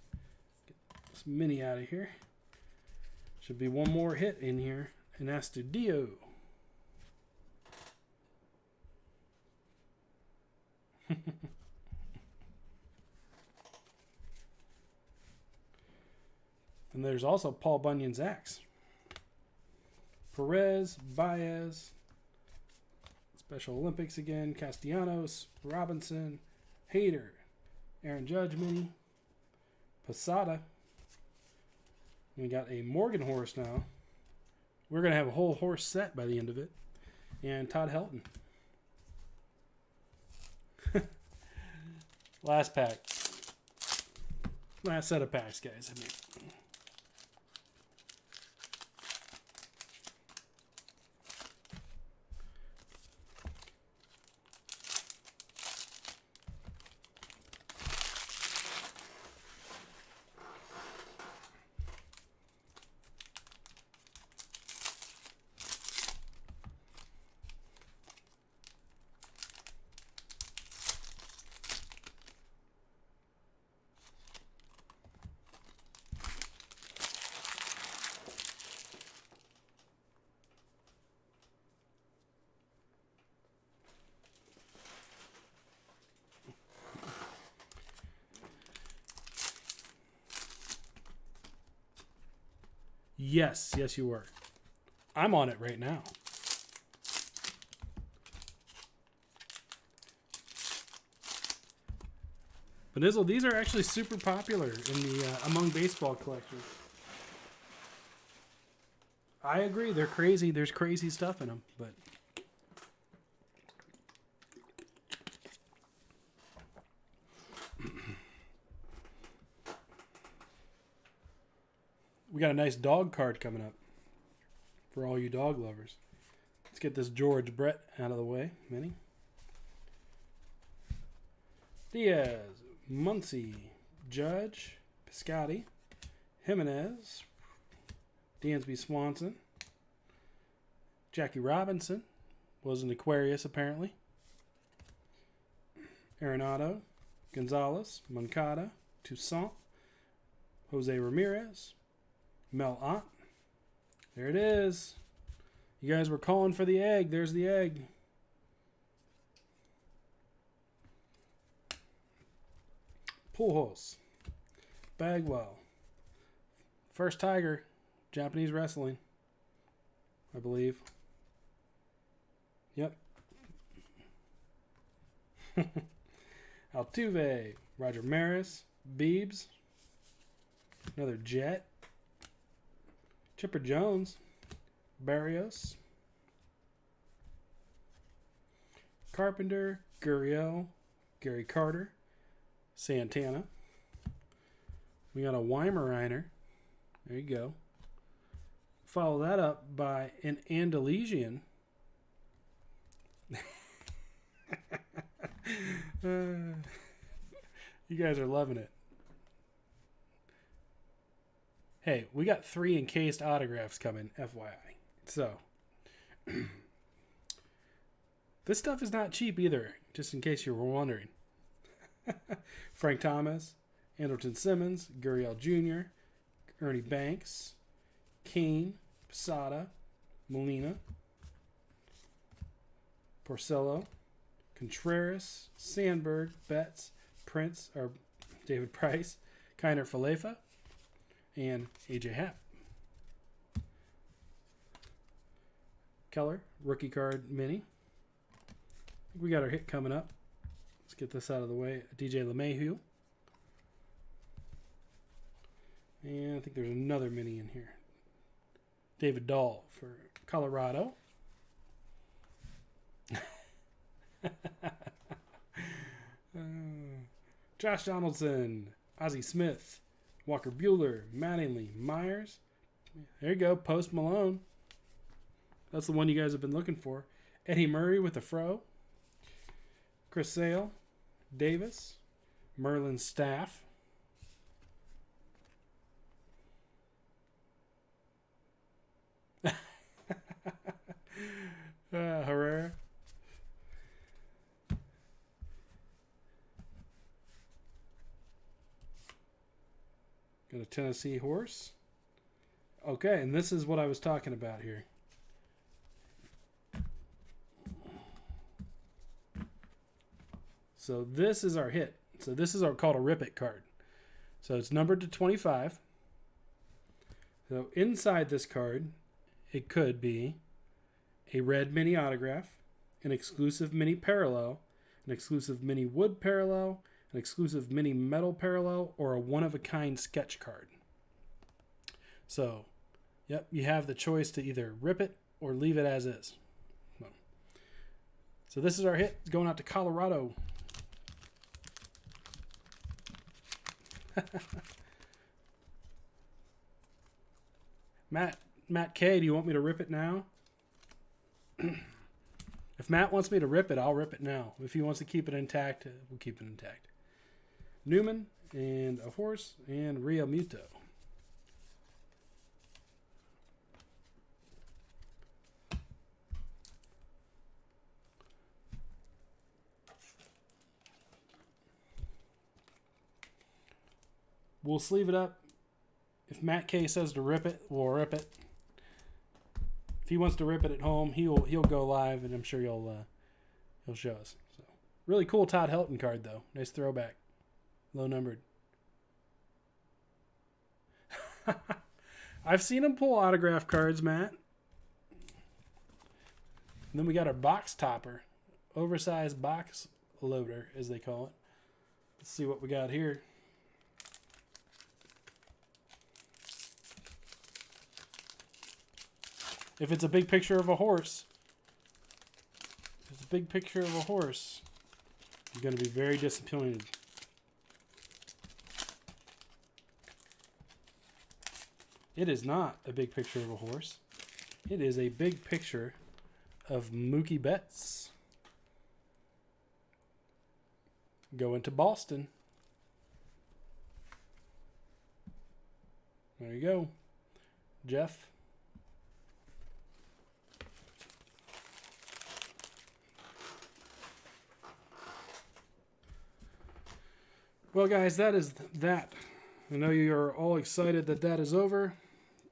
Get this mini out of here. Should be one more hit in here. An Astudillo. And there's also Paul Bunyan's axe. Perez, Baez, Special Olympics again, Castellanos, Robinson, Hader, Aaron Judge mini, Posada. We got a Morgan horse now. We're going to have a whole horse set by the end of it. And Todd Helton. Last pack. Last set of packs, guys. I mean, yes, you were. I'm on it right now. But Nizzle, these are actually super popular in the among baseball collectors. I agree, they're crazy. There's crazy stuff in them, but we got a nice dog card coming up for all you dog lovers. Let's get this George Brett out of the way. Mini. Diaz, Muncy, Judge, Piscotty, Jimenez, Dansby Swanson, Jackie Robinson, was an Aquarius apparently, Arenado, Gonzalez, Moncada, Toussaint, Jose Ramirez, Mel Ott. There it is. You guys were calling for the egg. There's the egg. Pujols, Bagwell, first Tiger, Japanese wrestling, I believe. Yep. Altuve, Roger Maris, Biebs, another Jet, Chipper Jones, Barrios, Carpenter, Gurriel, Gary Carter, Santana. We got a Weimaraner. There you go. Follow that up by an Andalusian. You guys are loving it. Hey, we got 3 encased autographs coming, FYI. So, this stuff is not cheap either, just in case you were wondering. Frank Thomas, Andrelton Simmons, Gurriel Jr., Ernie Banks, Kane, Posada, Molina, Porcello, Contreras, Sandberg, Betts, Prince, or David Price, Kiner Falefa, and AJ Happ. Keller, rookie card mini. We got our hit coming up. Let's get this out of the way. DJ LeMahieu. And I think there's another mini in here. David Dahl for Colorado. Josh Donaldson, Ozzie Smith, Walker Buehler, Mattingly, Myers. There you go, Post Malone. That's the one you guys have been looking for. Eddie Murray with the fro. Chris Sale, Davis, Merlin Staff. Herrera. Got a Tennessee horse. Okay, and this is what I was talking about here. So this is our hit. So this is called a Rip It card. So it's numbered to 25. So inside this card, it could be a red mini autograph, an exclusive mini parallel, an exclusive mini wood parallel, an exclusive mini metal parallel, or a one-of-a-kind sketch card. So, yep, you have the choice to either rip it or leave it as is. So this is our hit. It's going out to Colorado. Matt K, do you want me to rip it now? If Matt wants me to rip it, I'll rip it now. If he wants to keep it intact, we'll keep it intact. Newman and a horse and Real Muto. We'll sleeve it up. If Matt K says to rip it, we'll rip it. If he wants to rip it at home, he'll go live, and I'm sure he'll show us. So really cool Todd Helton card though. Nice throwback. Low numbered. I've seen him pull autograph cards, Matt. And then we got our box topper, oversized box loader, as they call it. Let's see what we got here. If it's a big picture of a horse, you're going to be very disappointed. It is not a big picture of a horse. It is a big picture of Mookie Betts. Going to Boston. There you go, Jeff. Well, guys, that is that. I know you are all excited that that is over.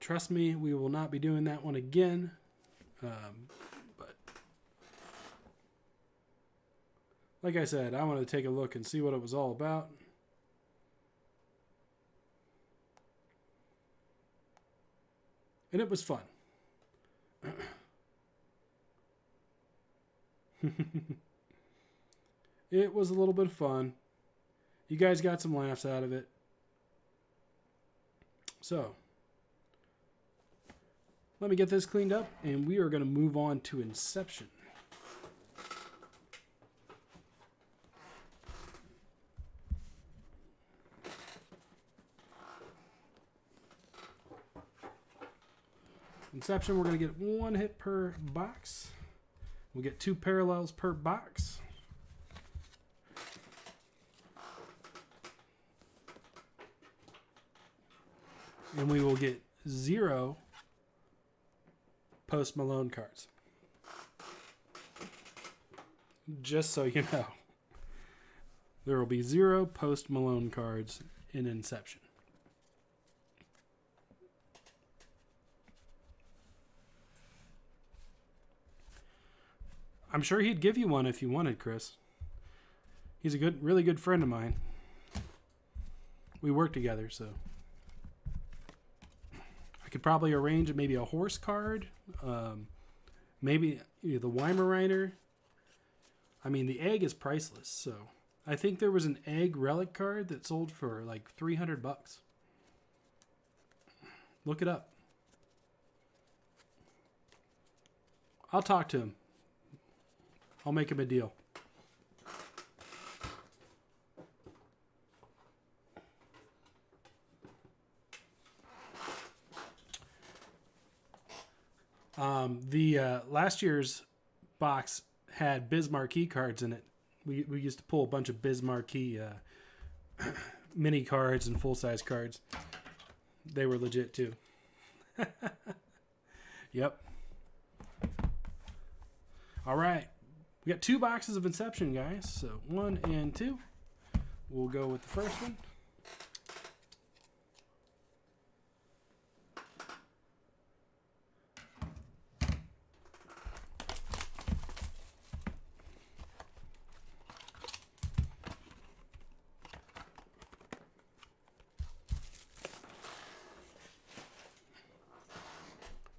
Trust me, we will not be doing that one again. But like I said, I wanted to take a look and see what it was all about. And it was fun. It was a little bit of fun. You guys got some laughs out of it. So, let me get this cleaned up, and we are going to move on to Inception. Inception, we're going to get 1 hit per box. We'll get 2 parallels per box. And we will get 0 Post Malone cards. Just so you know. There will be 0 Post Malone cards in Inception. I'm sure he'd give you one if you wanted, Chris. He's a really good friend of mine. We work together, so I could probably arrange maybe a horse card, maybe the Weimaraner. I mean, the egg is priceless, so I think there was an egg relic card that sold for like $300. Look it up. I'll talk to him. I'll make him a deal. The last year's box had Biz Marquee cards in it. We used to pull a bunch of Biz Marquee mini cards and full-size cards. They were legit too. Yep. All right. We got 2 boxes of Inception, guys. So 1 and 2. We'll go with the first one.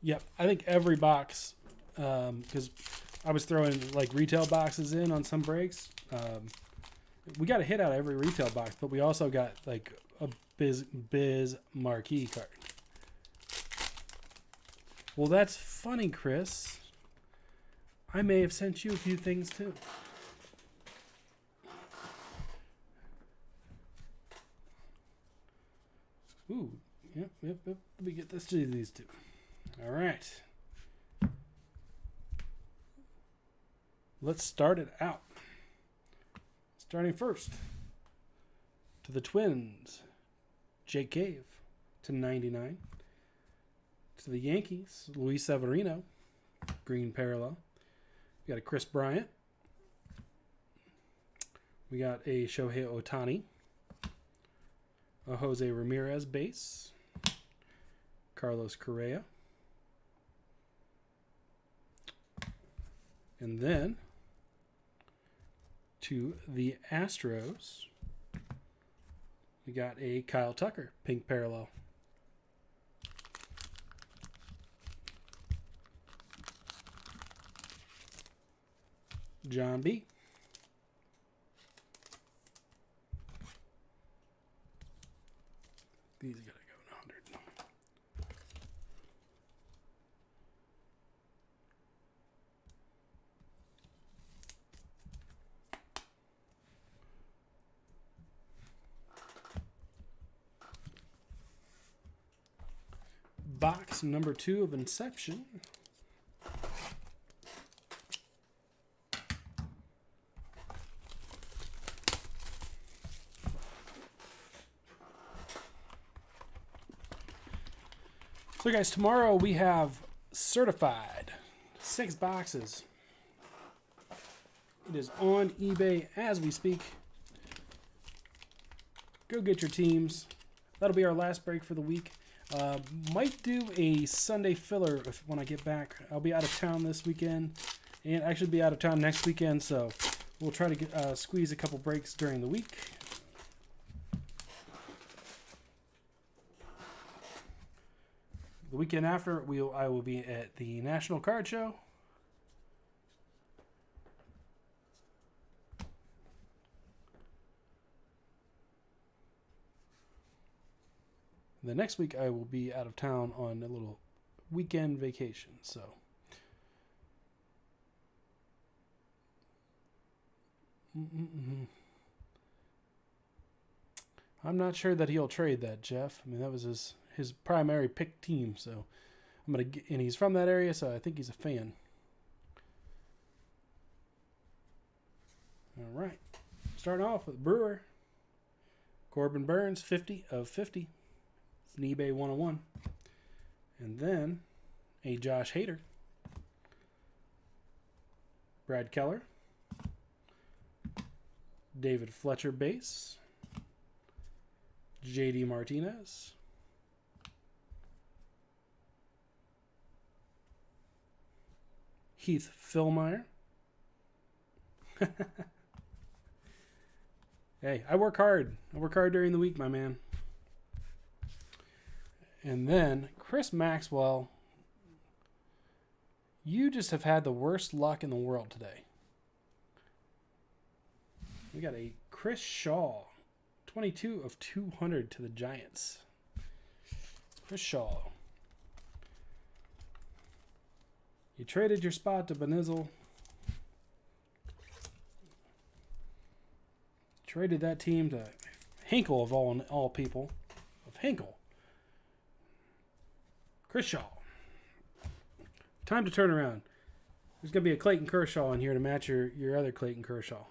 Yep, I think every box, because I was throwing like retail boxes in on some breaks. We got a hit out of every retail box, but we also got like a Biz Marquee card. Well, that's funny, Chris. I may have sent you a few things too. Ooh, yep. Let me get this to these two. All right. Let's start it out. Starting first, to the Twins, Jake Cave /99. To the Yankees, Luis Severino, green parallel. We got a Chris Bryant. We got a Shohei Ohtani. A Jose Ramirez base. Carlos Correa. And then to the Astros, we got a Kyle Tucker, pink parallel. John B. These gotta go in 100. Box number 2 of Inception. So guys, tomorrow we have certified 6 boxes. It is on eBay as we speak. Go get your teams. That'll be our last break for the week. Might do a Sunday filler when I get back. I'll be out of town this weekend, and actually be out of town next weekend, so we'll try to squeeze a couple breaks during the week. The weekend after, I will be at the National Card Show. The next week I will be out of town on a little weekend vacation, so I'm not sure that he'll trade that, Jeff. I mean, that was his primary pick team, so and he's from that area, so I think he's a fan. All right, starting off with Brewer, Corbin Burns, 50 of 50. It's an eBay 101. And then a Josh Hader, Brad Keller, David Fletcher base, JD Martinez, Heath Fillmyer. Hey, I work hard. I work hard during the week, my man. And then Chris Maxwell. You just have had the worst luck in the world today. We got a Chris Shaw, 22 of 200 to the Giants. Chris Shaw. You traded your spot to Benizel. Traded that team to Hinkle of all people. Of Hinkle. Chris Shaw. Time to turn around. There's going to be a Clayton Kershaw in here to match your other Clayton Kershaw.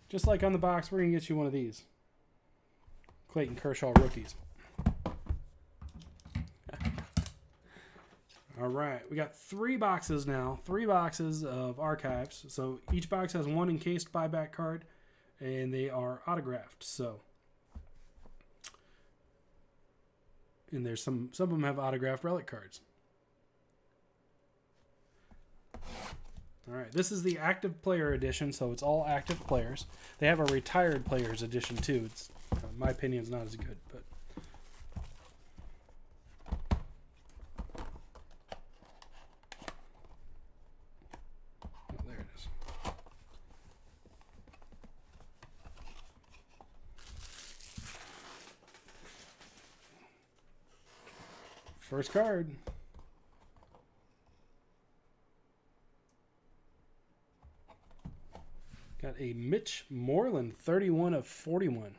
Just like on the box, we're going to get you one of these. Clayton Kershaw rookies. All right, we got 3 boxes now. 3 boxes of archives. So each box has 1 encased buyback card, and they are autographed. So, and there's some of them have autographed relic cards. All right, this is the active player edition, so it's all active players. They have a retired players edition too. It's my opinion is not as good, but. First card. Got a Mitch Moreland, 31 of 41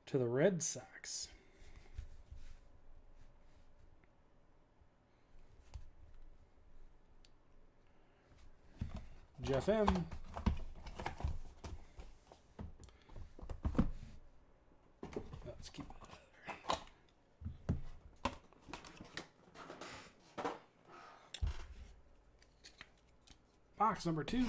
to the Red Sox. Jeff M. Let's keep it there. Box number 2.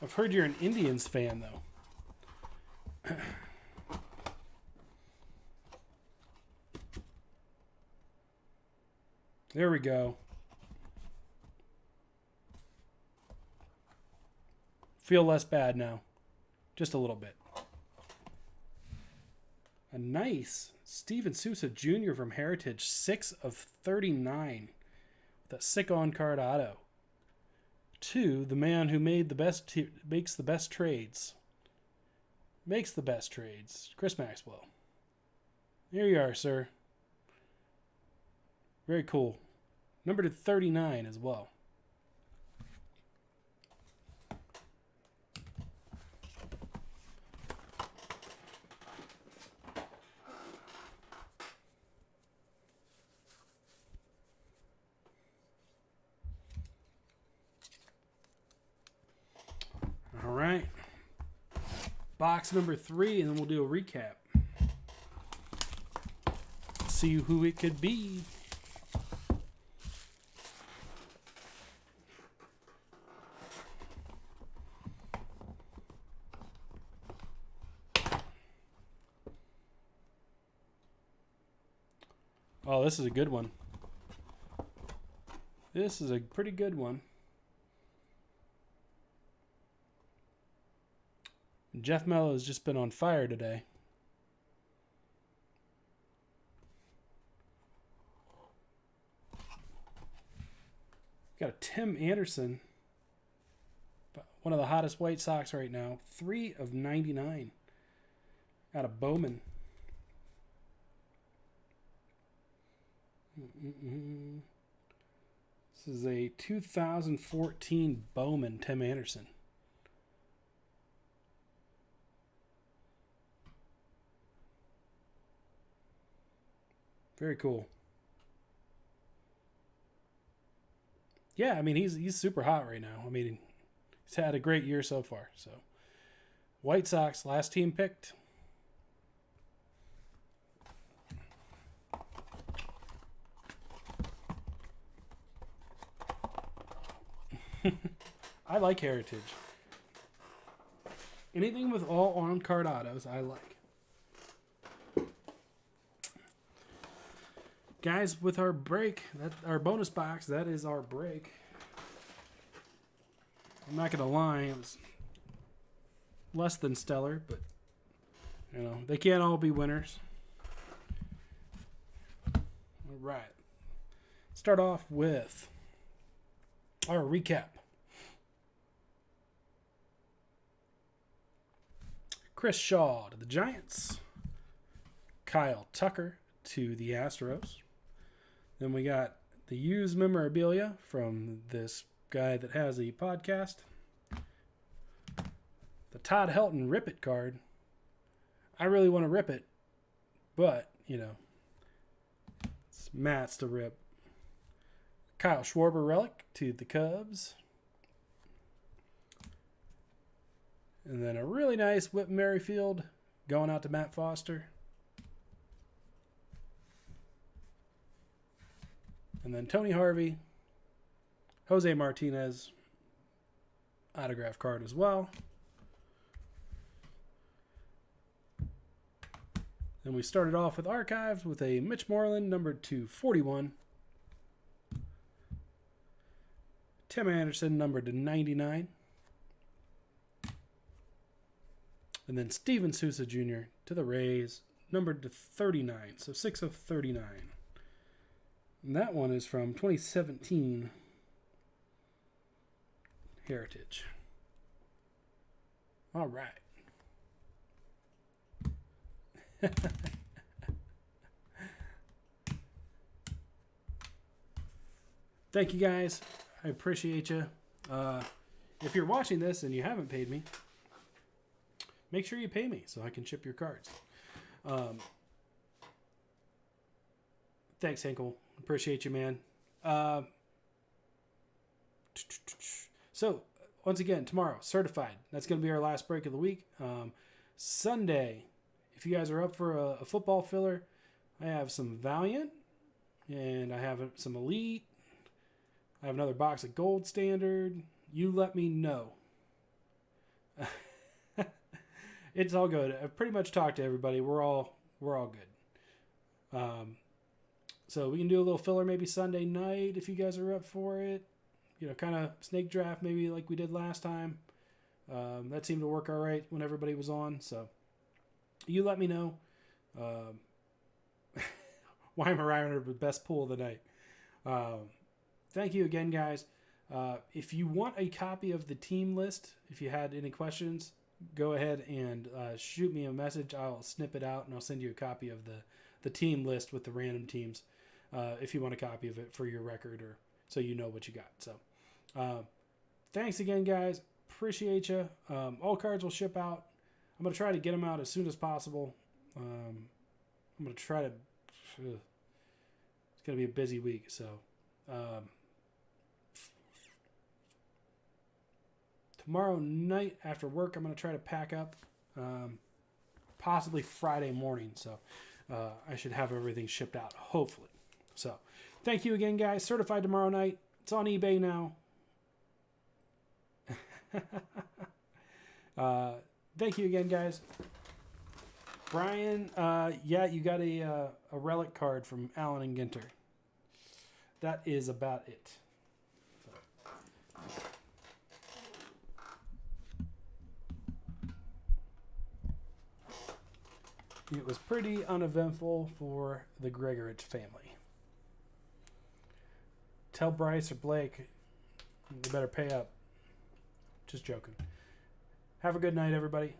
I've heard you're an Indians fan, though. There we go. Feel less bad now. Just a little bit. A nice Steven Souza Jr. from Heritage, 6 of 39 with a sick on-card auto. To the man who makes the best trades. Chris Maxwell. Here you are, sir. Very cool. Number to 39 as well. All right. Box number 3, and then we'll do a recap. See who it could be. Oh, this is a good one. This is a pretty good one. Jeff Mello has just been on fire today. Got a Tim Anderson, one of the hottest White Sox right now. 3 of 99. Out of Bowman. This is a 2014 Bowman Tim Anderson. Very cool. Yeah, I mean he's super hot right now. I mean he's had a great year so far. So White Sox, last team picked. I like Heritage. Anything with all on-card autos, I like. Guys, with our break, our bonus box, that is our break. I'm not going to lie, it was less than stellar, but, you know, they can't all be winners. All right. Start off with our recap. Chris Shaw to the Giants. Kyle Tucker to the Astros. Then we got the used memorabilia from this guy that has a podcast. The Todd Helton Rip It card. I really want to rip it, but, you know, it's Matt's to rip. Kyle Schwarber relic to the Cubs. And then a really nice Whit Merrifield going out to Matt Foster. And then Tony Harvey, Jose Martinez, autograph card as well. Then we started off with Archives with a Mitch Moreland numbered to 41. Tim Anderson numbered to 99. And then Steven Souza Jr. to the Rays numbered to 39. So 6 of 39. And that one is from 2017 Heritage. All right. Thank you guys. I appreciate you. If you're watching this and you haven't paid me, make sure you pay me so I can ship your cards. Thanks, Henkel. Appreciate you, man. So, once again, tomorrow, certified. That's going to be our last break of the week. Sunday, if you guys are up for a football filler, I have some Valiant, and I have some Elite. I have another box of Gold Standard. You let me know. It's all good. I've pretty much talked to everybody. We're all good. So we can do a little filler maybe Sunday night if you guys are up for it. You know, kind of snake draft maybe like we did last time. That seemed to work all right when everybody was on. So you let me know. Weimar Reiner, the best pool of the night. Thank you again, guys. If you want a copy of the team list, if you had any questions, go ahead and shoot me a message. I'll snip it out and I'll send you a copy of the team list with the random teams if you want a copy of it for your record or so you know what you got. So thanks again, guys. Appreciate you. All cards will ship out. I'm going to try to get them out as soon as possible. I'm going to try to... It's going to be a busy week, so... tomorrow night after work, I'm going to try to pack up, possibly Friday morning. So I should have everything shipped out, hopefully. So thank you again, guys. Certified tomorrow night. It's on eBay now. Thank you again, guys. Brian, yeah, you got a relic card from Allen and Ginter. That is about it. It was pretty uneventful for the Gregorich family. Tell Bryce or Blake they better pay up. Just joking. Have a good night, everybody.